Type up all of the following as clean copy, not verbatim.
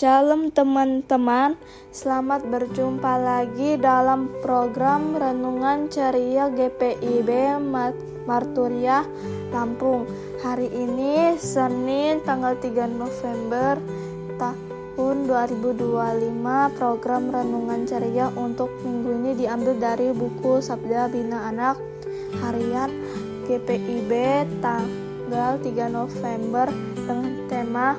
Shalom teman-teman, selamat berjumpa lagi dalam program Renungan Ceria GPIB Marturia Lampung. Hari ini Senin tanggal 3 November tahun 2025. Program Renungan Ceria untuk minggu ini diambil dari buku Sabda Bina Anak Harian GPIB tanggal 3 November dengan tema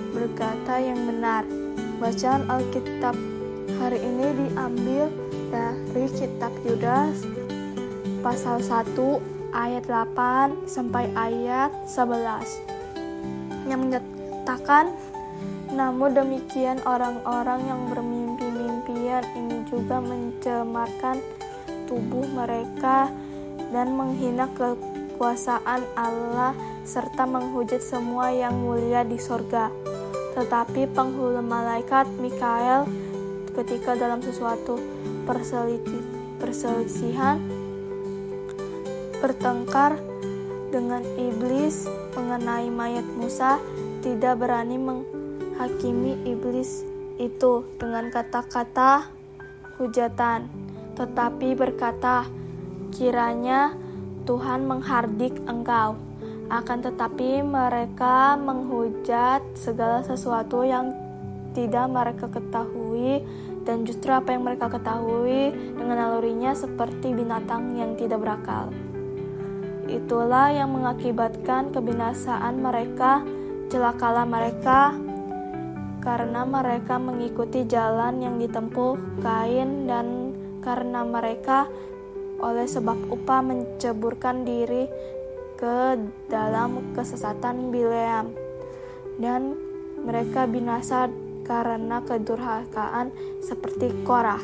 Berkata yang benar. Bacaan Alkitab hari ini diambil dari kitab Yudas pasal 1 ayat 8 sampai ayat 11 yang menyatakan, namun demikian orang-orang yang bermimpi-mimpian ini juga mencemarkan tubuh mereka dan menghina kekuasaan Allah serta menghujat semua yang mulia di sorga. Tetapi penghulu malaikat Mikael ketika dalam sesuatu perselisihan bertengkar dengan iblis mengenai mayat Musa, tidak berani menghakimi iblis itu dengan kata-kata hujatan, tetapi berkata, kiranya Tuhan menghardik engkau. Akan tetapi mereka menghujat segala sesuatu yang tidak mereka ketahui, dan justru apa yang mereka ketahui dengan nalurinya seperti binatang yang tidak berakal. Itulah yang mengakibatkan kebinasaan mereka. Celakalah mereka karena mereka mengikuti jalan yang ditempuh Kain, dan karena mereka oleh sebab upah menceburkan diri ke dalam kesesatan Bileam, dan mereka binasa karena kedurhakaan seperti Korah.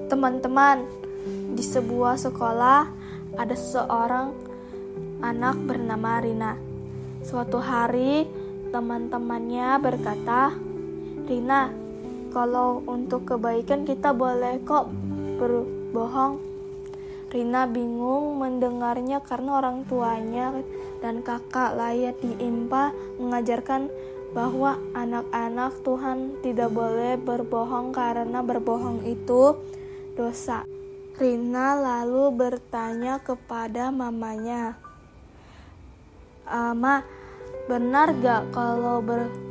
Teman-teman, di sebuah sekolah ada seorang anak bernama Rina. Suatu hari teman-temannya berkata, Rina, kalau untuk kebaikan kita boleh kok berbohong. Rina bingung mendengarnya karena orang tuanya dan kakak layak diimpa mengajarkan bahwa anak-anak Tuhan tidak boleh berbohong karena berbohong itu dosa. Rina lalu bertanya kepada mamanya, Ma, benar gak kalau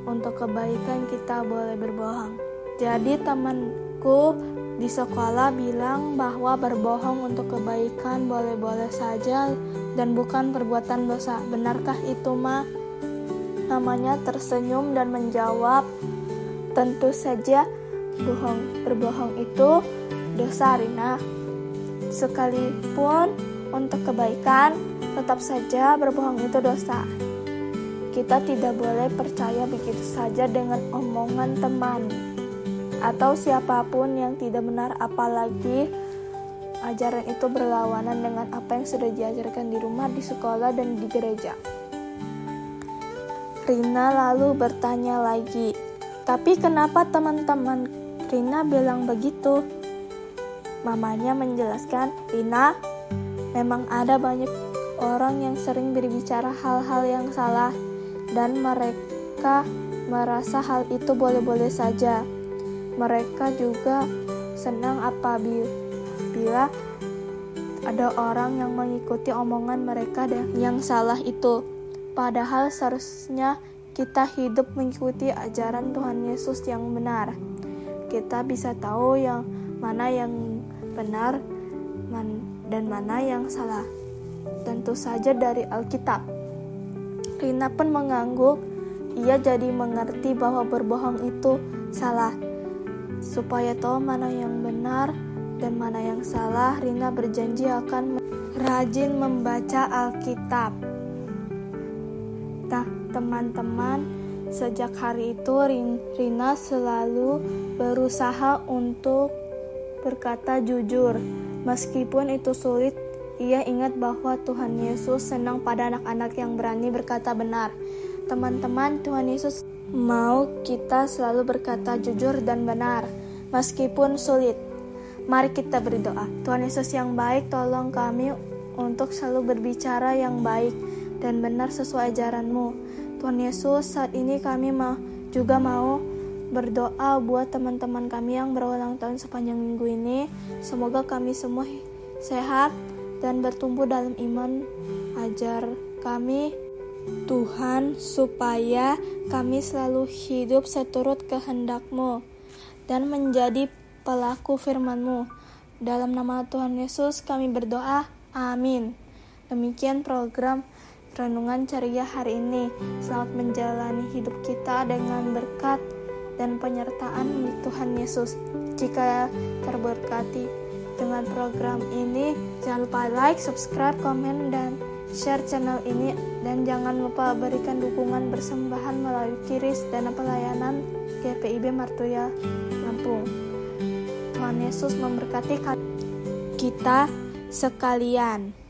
untuk kebaikan kita boleh berbohong? Jadi temanku di sekolah bilang bahwa berbohong untuk kebaikan boleh-boleh saja dan bukan perbuatan dosa. Benarkah itu, Ma? Mamanya tersenyum dan menjawab, tentu saja berbohong itu dosa, Rina. Sekalipun untuk kebaikan, tetap saja berbohong itu dosa. Kita tidak boleh percaya begitu saja dengan omongan teman atau siapapun yang tidak benar, apalagi ajaran itu berlawanan dengan apa yang sudah diajarkan di rumah, di sekolah, dan di gereja. Rina lalu bertanya lagi, tapi kenapa teman-teman Rina bilang begitu? Mamanya menjelaskan, Rina, memang ada banyak orang yang sering berbicara hal-hal yang salah, dan mereka merasa hal itu boleh-boleh saja. Mereka juga senang apabila ada orang yang mengikuti omongan mereka yang salah itu. Padahal seharusnya kita hidup mengikuti ajaran Tuhan Yesus yang benar. Kita bisa tahu yang mana yang benar dan mana yang salah. Tentu saja dari Alkitab. Rina pun mengangguk. Ia jadi mengerti bahwa berbohong itu salah. Supaya tahu mana yang benar dan mana yang salah, Rina berjanji akan rajin membaca Alkitab. Nah, teman-teman, sejak hari itu Rina selalu berusaha untuk berkata jujur. Meskipun itu sulit, ia ingat bahwa Tuhan Yesus senang pada anak-anak yang berani berkata benar. Teman-teman, Tuhan Yesus mau kita selalu berkata jujur dan benar, meskipun sulit. Mari kita berdoa. Tuhan Yesus yang baik, tolong kami untuk selalu berbicara yang baik dan benar sesuai ajaran-Mu. Tuhan Yesus, saat ini kami mau juga mau berdoa buat teman-teman kami yang berulang tahun sepanjang minggu ini. Semoga kami semua sehat dan bertumbuh dalam iman. Ajar kami Tuhan supaya kami selalu hidup seturut kehendak-Mu dan menjadi pelaku firman-Mu. Dalam nama Tuhan Yesus kami berdoa, amin. Demikian program Renungan Ceria hari ini. Selamat menjalani hidup kita dengan berkat dan penyertaan Tuhan Yesus. Jika terberkati dengan program ini, jangan lupa like, subscribe, komen, dan share channel ini. Dan jangan lupa berikan dukungan persembahan melalui QRIS Dana Pelayanan GPIB Martuya Lampung. Tuhan Yesus memberkati kita sekalian.